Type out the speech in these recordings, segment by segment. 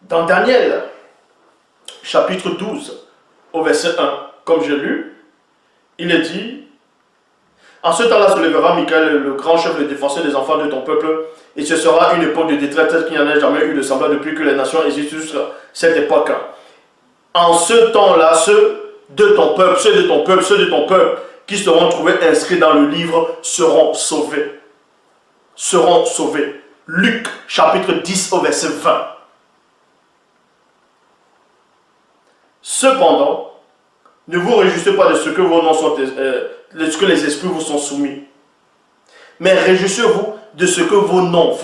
Dans Daniel, chapitre 12, au verset 1, comme j'ai lu, il est dit: en ce temps-là se lèvera Michael, le grand chef, le défenseur des enfants de ton peuple, et ce sera une époque de détresse telle qu'il n'y en a jamais eu de semblable depuis que les nations existent jusqu'à cette époque. En ce temps-là, ceux de ton peuple, qui seront trouvés inscrits dans le livre seront sauvés. Seront sauvés. Luc, chapitre 10, au verset 20. Cependant, ne vous réjouissez pas de ce que vos noms sont, de ce que les esprits vous sont soumis. Mais réjouissez-vous de ce que vos noms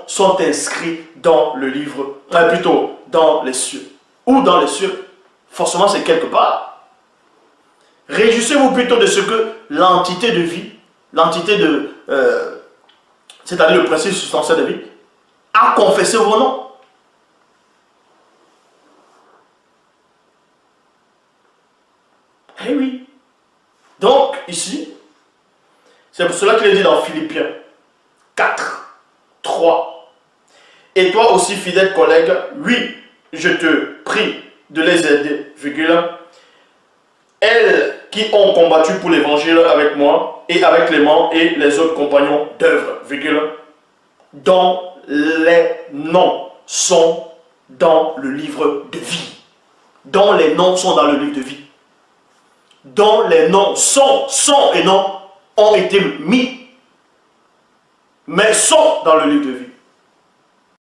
sont inscrits dans le livre, plutôt dans les cieux. Ou dans les cieux. Forcément, c'est quelque part. Réjouissez-vous plutôt de ce que l'entité de vie, l'entité de, c'est-à-dire le principe substantiel de vie, a confessé vos noms. Eh oui. Donc, ici, c'est pour cela qu'il est dit dans Philippiens 4, 3. Et toi aussi, fidèle collègue, oui, je te prie de les aider, virgule, elles qui ont combattu pour l'évangile avec moi et avec Clément et les autres compagnons d'œuvre, virgule, dont les noms sont dans le livre de vie. Dont les noms sont dans le livre de vie. Dont les noms sont et non ont été mis, mais sont dans le livre de vie.